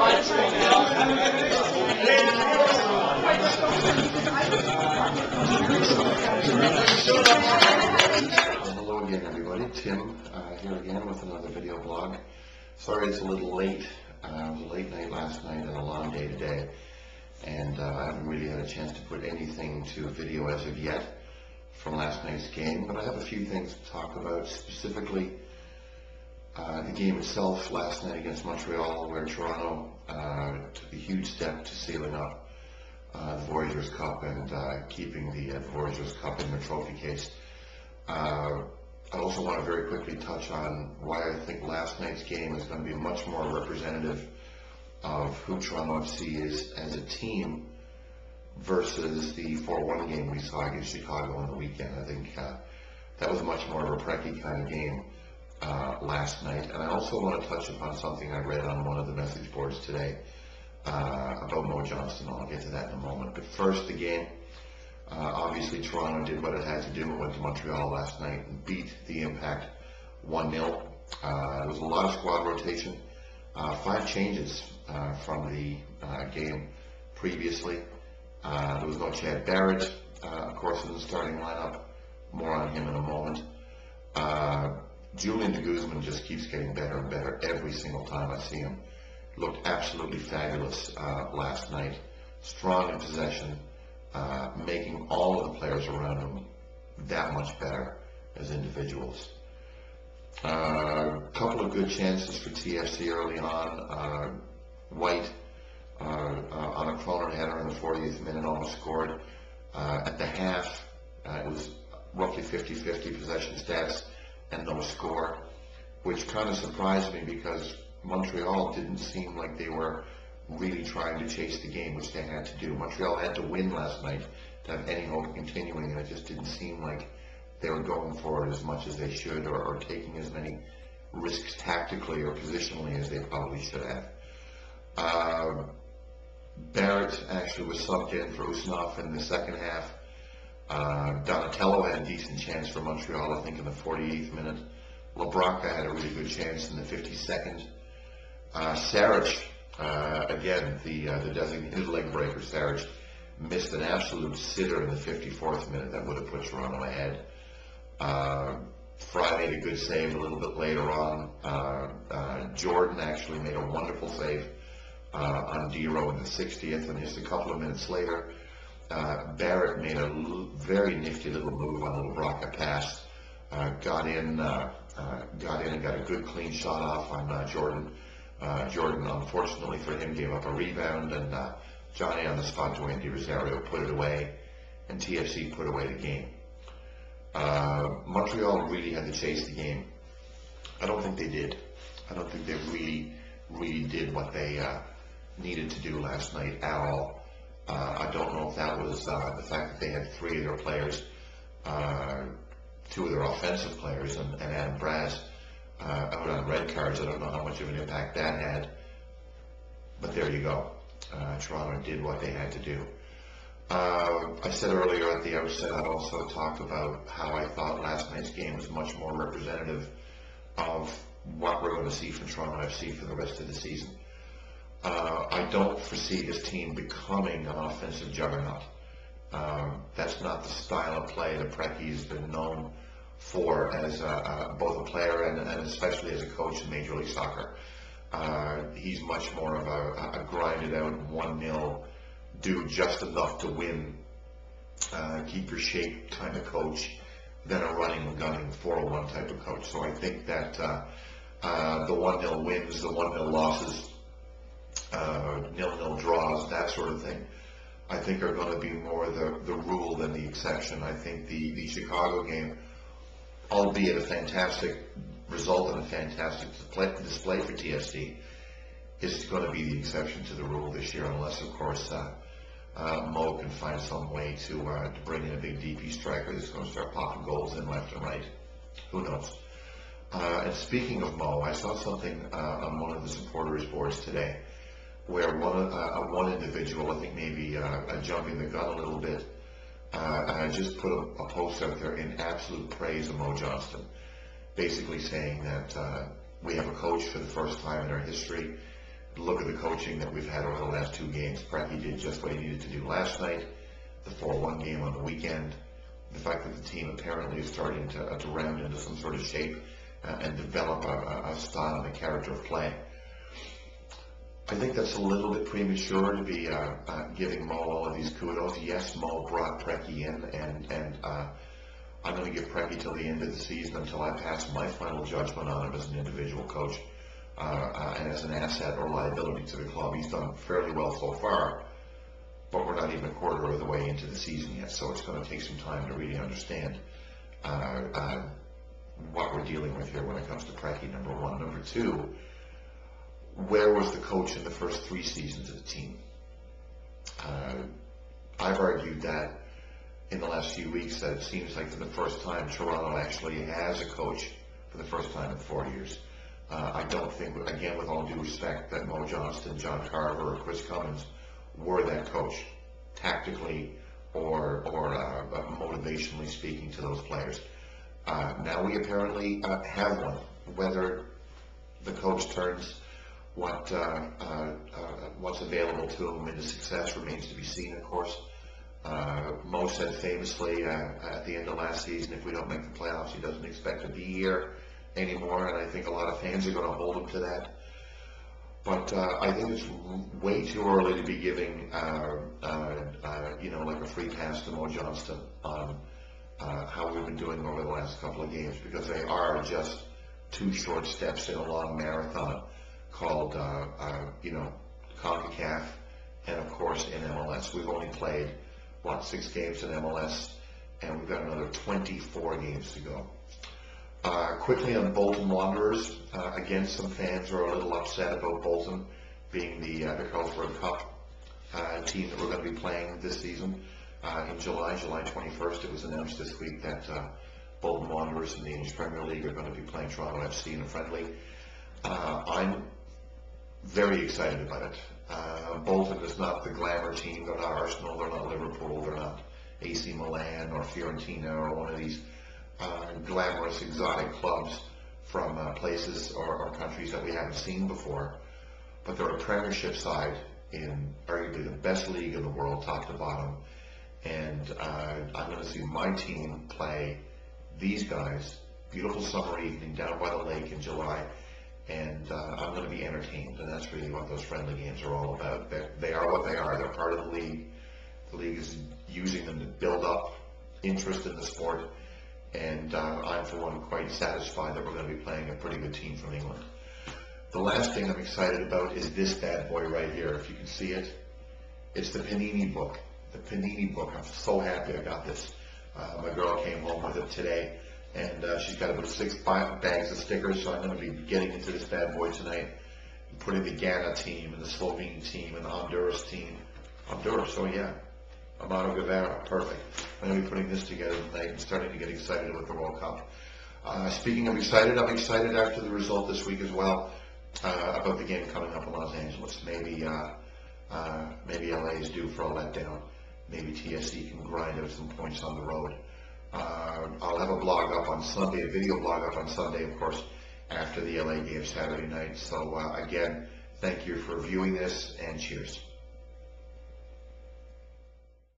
Hello again, everybody. Tim here again with another video blog. Sorry it's a little late. It was a late night last night and a long day today, and I haven't really had a chance to put anything to video as of yet from last night's game, but I have a few things to talk about, specifically the game itself last night against Montreal, where Toronto took a huge step to sealing up the Voyageurs Cup and keeping the Voyageurs Cup in their trophy case. I also want to very quickly touch on why I think last night's game is going to be much more representative of who Toronto FC is as a team versus the 4-1 game we saw against Chicago on the weekend. I think that was much more of a Preki kind of game last night. And I also want to touch upon something I read on one of the message boards today about Mo Johnston. I'll get to that in a moment. But first, the game. Obviously, Toronto did what it had to do. It went to Montreal last night and beat the Impact 1-0. There was a lot of squad rotation. 5 changes from the game previously. There was no Chad Barrett, of course, in the starting lineup. More on him in a moment. Julian de Guzman just keeps getting better and better every single time I see him. Looked absolutely fabulous last night. Strong in possession. Making all of the players around him that much better as individuals. A couple of good chances for TFC early on. White on a corner header in the 40th minute almost scored. At the half, it was roughly 50-50 possession stats and no score, which kind of surprised me because Montreal didn't seem like they were really trying to chase the game, which they had to do. Montreal had to win last night to have any hope of continuing, and it just didn't seem like they were going for it as much as they should, or taking as many risks tactically or positionally as they probably should have. Barrett actually was subbed in for Usmanov in the second half. Donatello had a decent chance for Montreal, I think, in the 48th minute. LaBranca had a really good chance in the 52nd. Saric, again, the designated leg breaker, Saric, missed an absolute sitter in the 54th minute that would have put Toronto ahead. Fry made a good save a little bit later on. Jordan actually made a wonderful save on Dero in the 60th, and just a couple of minutes later, Barrett made a very nifty little move on the LaBranca pass. Got in and got a good clean shot off on Jordan. Jordan, unfortunately for him, gave up a rebound, and Johnny on the spot to Andy Rosario put it away, and TFC put away the game. Montreal really had to chase the game. I don't think they did. I don't think they really did what they needed to do last night at all. I don't know if that was the fact that they had 3 of their players, 2 of their offensive players, and Adam Braz out on red cards. I don't know how much of an impact that had, but there you go. Toronto did what they had to do. I said earlier at the outset, I'd also talk about how I thought last night's game was much more representative of what we're going to see from Toronto FC for the rest of the season. I don't foresee this team becoming an offensive juggernaut. That's not the style of play that Preki has been known for as both a player and especially as a coach in Major League Soccer. He's much more of a grinded out 1-0, do just enough to win, keep your shape kind of coach than a running and gunning 401 type of coach. So I think that the 1-0 wins, the 1-0 losses, 0-0 draws, that sort of thing, I think are going to be more the rule than the exception. I think the Chicago game, albeit a fantastic result and a fantastic display for TFC, is going to be the exception to the rule this year, unless, of course, Mo can find some way to bring in a big DP striker that's going to start popping goals in left and right. Who knows? And speaking of Mo, I saw something on one of the supporters boards today where one individual, I think maybe jumping the gun a little bit, just put a post out there in absolute praise of Mo Johnston, basically saying that we have a coach for the first time in our history look at the coaching that we've had over the last 2 games. Preki did just what he needed to do last night, the 4-1 game on the weekend, the fact that the team apparently is starting to round into some sort of shape and develop a style and a character of play. I think that's a little bit premature to be giving Mo all of these kudos. Yes, Mo brought Preki in, and I'm going to give Preki till the end of the season until I pass my final judgment on him as an individual coach and as an asset or liability to the club. He's done fairly well so far, but we're not even a quarter of the way into the season yet, so it's going to take some time to really understand what we're dealing with here when it comes to Preki, number one. Number two, where was the coach in the first 3 seasons of the team? I've argued that in the last few weeks that it seems like for the first time Toronto actually has a coach for the first time in 4 years. I don't think, again, with all due respect, that Mo Johnston, John Carver, or Chris Cummins were that coach, tactically or motivationally speaking to those players. Now we apparently have one. Whether the coach turns what's available to him into success remains to be seen, of course. Mo said famously at the end of last season, if we don't make the playoffs, he doesn't expect to be here anymore, and I think a lot of fans are going to hold him to that. But I think it's way too early to be giving, like a free pass to Mo Johnston on how we've been doing over the last couple of games, because they are just 2 short steps in a long marathon called, CONCACAF and, of course, in MLS. We've only played, 6 games in MLS, and we've got another 24 games to go. Quickly on Bolton Wanderers, again, some fans are a little upset about Bolton being the Carlsberg Cup team that we're going to be playing this season in July 21st. It was announced this week that Bolton Wanderers in the English Premier League are going to be playing Toronto FC in a friendly. I'm very excited about it. Bolton is not the glamour team. They're not Arsenal. They're not Liverpool. They're not AC Milan or Fiorentina or one of these glamorous, exotic clubs from places or countries that we haven't seen before. But they're a Premiership side in arguably the best league in the world, top to bottom. And I'm going to see my team play these guys, beautiful summer evening down by the lake in July. And I'm going to be entertained, and that's really what those friendly games are all about. They are what they are. They're part of the league. The league is using them to build up interest in the sport, and I'm, for one, quite satisfied that we're going to be playing a pretty good team from England. The last thing I'm excited about is this bad boy right here. If you can see it, it's the Panini book. The Panini book. I'm so happy I got this. My girl came home with it today, and she's got about 6 bags of stickers, so I'm going to be getting into this bad boy tonight and putting the Ghana team and the Slovene team and the Honduras team. Honduras, oh yeah. Amado Guevara, perfect. I'm going to be putting this together tonight and starting to get excited with the World Cup. Speaking of excited, I'm excited after the result this week as well about the game coming up in Los Angeles. Maybe LA is due for a letdown. Maybe TFC can grind out some points on the road. I'll have a blog up on Sunday, a video blog up on Sunday, of course, after the LA game Saturday night. So again, thank you for viewing this, and cheers.